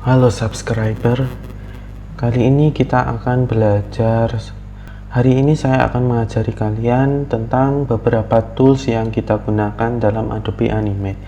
Halo subscriber, kali ini kita akan belajar. Hari ini saya akan mengajari kalian tentang beberapa tools yang kita gunakan dalam Adobe Animate.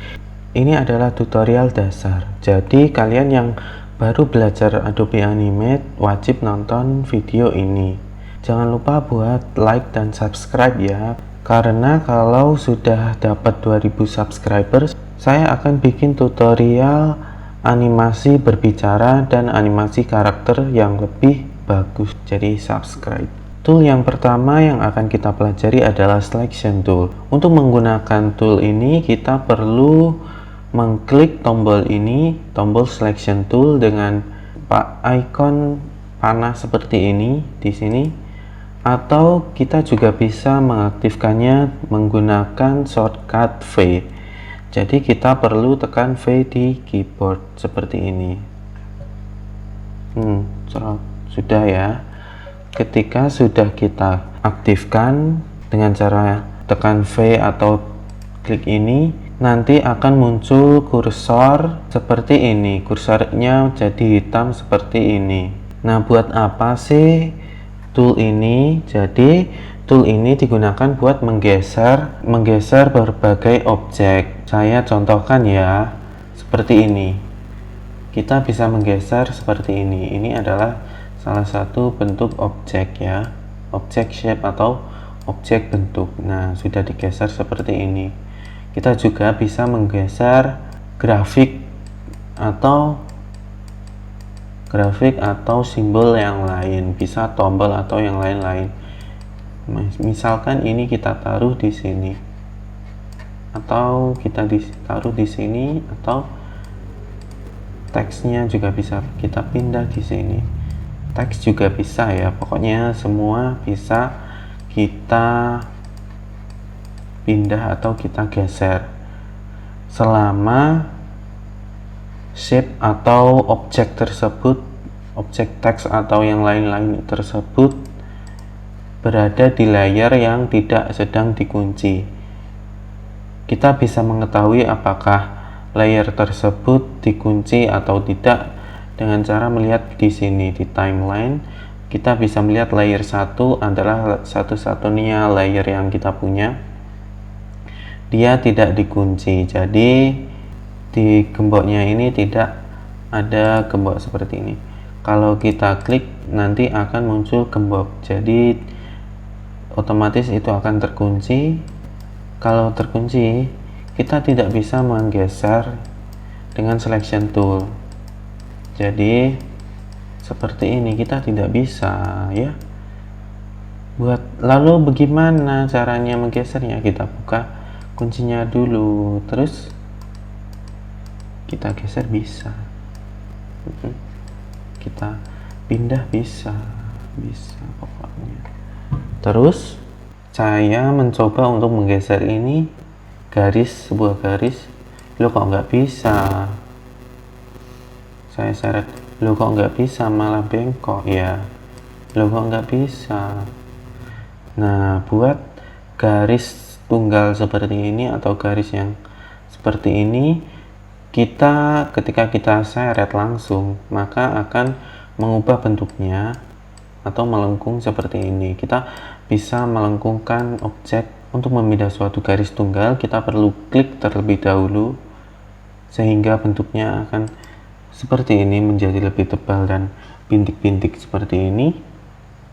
Ini adalah tutorial dasar, jadi kalian yang baru belajar Adobe Animate wajib nonton video ini. Jangan lupa buat like dan subscribe ya, karena kalau sudah dapat 2000 subscribers, saya akan bikin tutorial animasi berbicara dan animasi karakter yang lebih bagus. Jadi subscribe. Tool yang pertama yang akan kita pelajari adalah selection tool. Untuk menggunakan tool ini kita perlu mengklik tombol ini, tombol selection tool dengan icon panah seperti ini di sini, atau kita juga bisa mengaktifkannya menggunakan shortcut V. Jadi kita perlu tekan V di keyboard seperti ini. Sudah ya. Ketika sudah kita aktifkan dengan cara tekan V atau klik ini, nanti akan muncul kursor seperti ini. Kursornya jadi hitam seperti ini. Nah, buat apa sih tool ini? Jadi tool ini digunakan buat menggeser berbagai objek. Saya contohkan ya, seperti ini. Kita bisa menggeser seperti ini. Ini adalah salah satu bentuk objek ya, objek shape atau objek bentuk. Nah, sudah digeser seperti ini. Kita juga bisa menggeser grafik atau simbol yang lain, bisa tombol atau yang lain-lain. Misalkan ini kita taruh di sini, atau kita taruh di sini, atau teksnya juga bisa kita pindah di sini. Teks juga bisa ya, pokoknya semua bisa kita pindah atau kita geser selama shape atau objek tersebut, objek teks atau yang lain-lain tersebut berada di layar yang tidak sedang dikunci. Kita bisa mengetahui apakah layar tersebut dikunci atau tidak dengan cara melihat di sini di timeline. Kita bisa melihat layer 1 adalah satu-satunya layer yang kita punya, dia tidak dikunci, jadi di gemboknya ini tidak ada gembok seperti ini. Kalau kita klik nanti akan muncul gembok, jadi otomatis itu akan terkunci. Kalau terkunci kita tidak bisa menggeser dengan selection tool. Jadi seperti ini kita tidak bisa ya. Lalu bagaimana caranya menggesernya? Kita buka kuncinya dulu, terus kita geser bisa. Kita pindah bisa pokoknya. Terus saya mencoba untuk menggeser ini sebuah garis. Lo kok nggak bisa? Saya seret, lo kok nggak bisa, malah bengkok ya. Lo kok nggak bisa? Nah, buat garis tunggal seperti ini atau garis yang seperti ini, ketika kita seret langsung, maka akan mengubah bentuknya atau melengkung seperti ini. Kita bisa melengkungkan objek. Untuk memindah suatu garis tunggal, kita perlu klik terlebih dahulu sehingga bentuknya akan seperti ini, menjadi lebih tebal dan bintik-bintik seperti ini.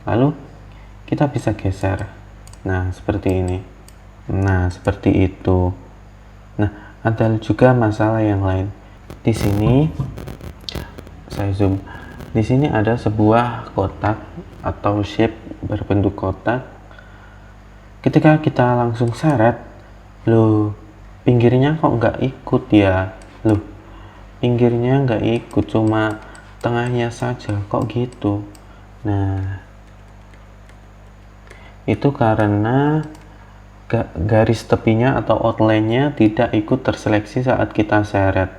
Lalu kita bisa geser. Nah, seperti ini. Nah, seperti itu. Nah, ada juga masalah yang lain. Di sini saya zoom. Di sini ada sebuah kotak atau shape berbentuk kotak. Ketika kita langsung seret, loh, pinggirnya kok nggak ikut ya? Loh, pinggirnya nggak ikut, cuma tengahnya saja, kok gitu? Nah, itu karena garis tepinya atau outline-nya tidak ikut terseleksi saat kita seret.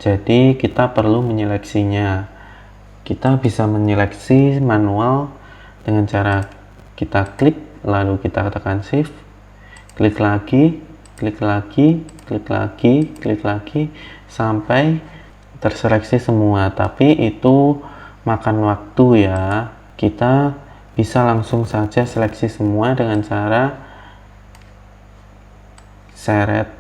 Jadi kita perlu menyeleksinya. Kita bisa menyeleksi manual dengan cara kita klik, lalu kita tekan shift, klik lagi, sampai terseleksi semua, tapi itu makan waktu ya. Kita bisa langsung saja seleksi semua dengan cara seret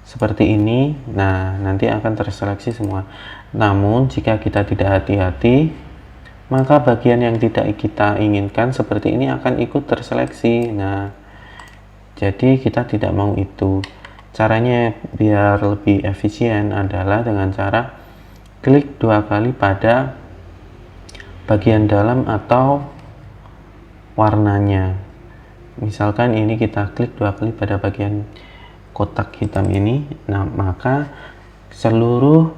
seperti ini. Nah, nanti akan terseleksi semua. Namun jika kita tidak hati-hati, maka bagian yang tidak kita inginkan seperti ini akan ikut terseleksi. Nah, jadi kita tidak mau itu. Caranya biar lebih efisien adalah dengan cara klik 2 kali pada bagian dalam atau warnanya. Misalkan ini kita klik 2 kali pada bagian kotak hitam ini. Nah, maka seluruh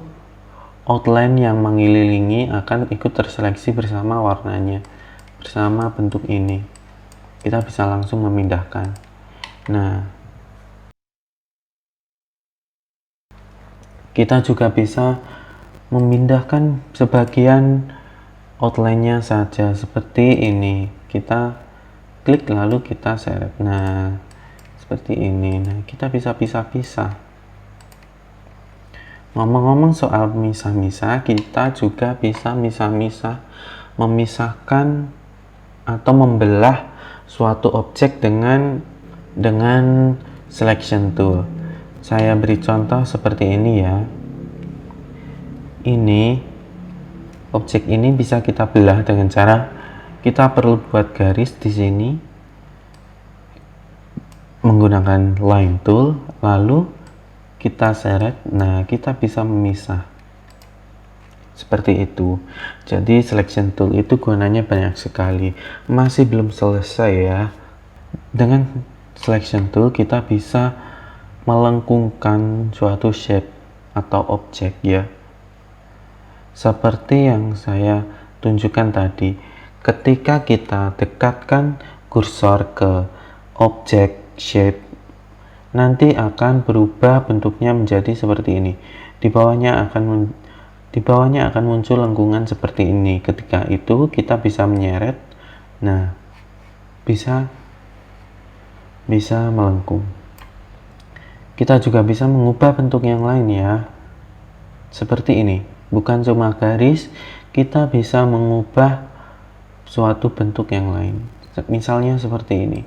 outline yang mengelilingi akan ikut terseleksi bersama warnanya, bersama bentuk ini. Kita bisa langsung memindahkan. Nah, kita juga bisa memindahkan sebagian outline-nya saja seperti ini. Kita klik lalu kita seret. Nah, seperti ini. Nah, kita bisa pisah-pisah. Ngomong-ngomong soal misah-misah, kita juga bisa misah-misah, memisahkan atau membelah suatu objek dengan selection tool. Saya beri contoh seperti ini ya. Ini objek ini bisa kita belah dengan cara kita perlu buat garis di sini menggunakan line tool, lalu kita seret. Nah, kita bisa memisah seperti itu. Jadi selection tool itu gunanya banyak sekali. Masih belum selesai ya. Dengan selection tool kita bisa melengkungkan suatu shape atau objek ya, seperti yang saya tunjukkan tadi. Ketika kita dekatkan kursor ke objek shape, nanti akan berubah bentuknya menjadi seperti ini. Di bawahnya akan muncul lengkungan seperti ini. Ketika itu kita bisa menyeret. Nah, bisa melengkung. Kita juga bisa mengubah bentuk yang lain ya, seperti ini. Bukan cuma garis, kita bisa mengubah suatu bentuk yang lain. Misalnya seperti ini.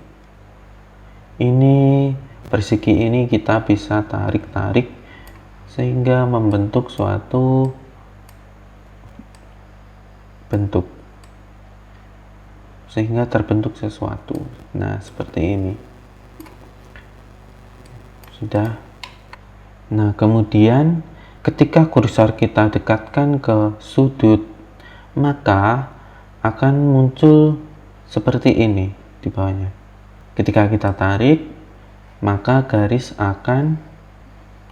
Ini persegi ini kita bisa tarik-tarik sehingga membentuk suatu bentuk, sehingga terbentuk sesuatu. Nah, seperti ini. Sudah. Nah, kemudian ketika kursor kita dekatkan ke sudut, maka akan muncul seperti ini di bawahnya. Ketika kita tarik, maka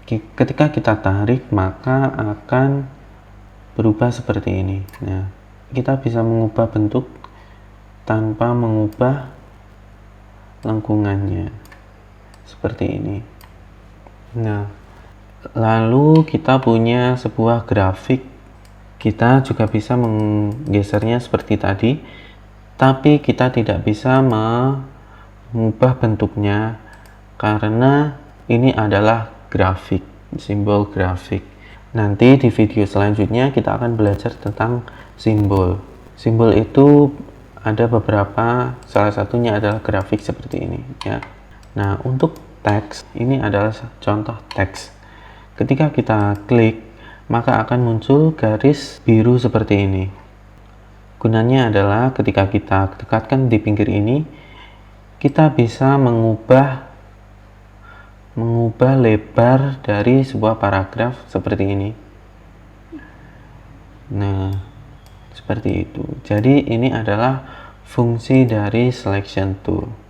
ketika kita tarik, maka akan berubah seperti ini. Nah, kita bisa mengubah bentuk tanpa mengubah lengkungannya. Seperti ini. Nah, lalu kita punya sebuah grafik. Kita juga bisa menggesernya seperti tadi, tapi kita tidak bisa mengubah bentuknya karena ini adalah grafik, simbol grafik. Nanti di video selanjutnya kita akan belajar tentang simbol. Simbol itu ada beberapa, salah satunya adalah grafik seperti ini ya. Nah, untuk teks, ini adalah contoh teks. Ketika kita klik, maka akan muncul garis biru seperti ini. Gunanya adalah ketika kita dekatkan di pinggir ini, kita bisa mengubah lebar dari sebuah paragraf seperti ini. Nah, seperti itu. Jadi ini adalah fungsi dari selection tool.